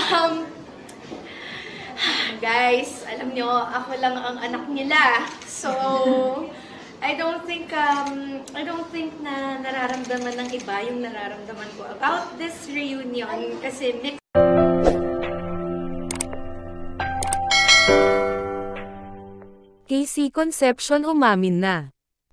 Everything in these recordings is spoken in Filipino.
Um, guys, alam nyo, ako lang ang anak nila. So, I don't think na nararamdaman ng iba yung nararamdaman ko about this reunion kasi mix. KC Concepcion umamin na.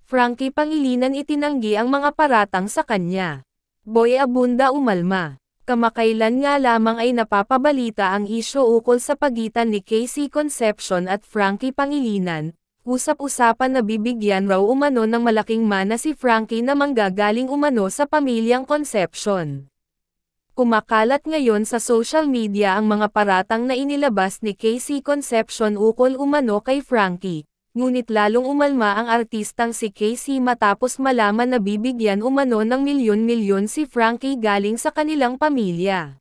Frankie Pangilinan itinanggi ang mga paratang sa kanya. Boy Abunda umalma. Kamakailan nga lamang ay napapabalita ang isyu ukol sa pagitan ni KC Concepcion at Frankie Pangilinan. Usap-usapan na bibigyan raw umano ng malaking mana si Frankie na manggagaling umano sa pamilyang Concepcion. Kumakalat ngayon sa social media ang mga paratang na inilabas ni KC Concepcion ukol umano kay Frankie. Ngunit lalong umalma ang artistang si KC matapos malaman na bibigyan umano ng milyon-milyon si Frankie galing sa kanilang pamilya.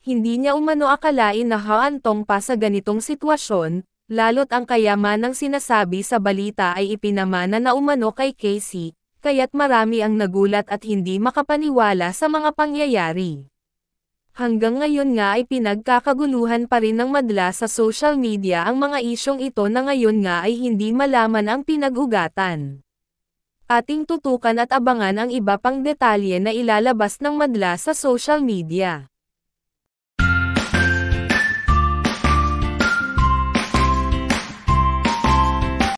Hindi niya umano akalain na haantong pa sa ganitong sitwasyon, lalo't ang kayamanang sinasabi sa balita ay ipinamana na umano kay KC, kaya't marami ang nagulat at hindi makapaniwala sa mga pangyayari. Hanggang ngayon nga ay pinagkakaguluhan pa rin ng madla sa social media ang mga isyong ito na ngayon nga ay hindi malaman ang pinag-ugatan. Ating tutukan at abangan ang iba pang detalye na ilalabas ng madla sa social media.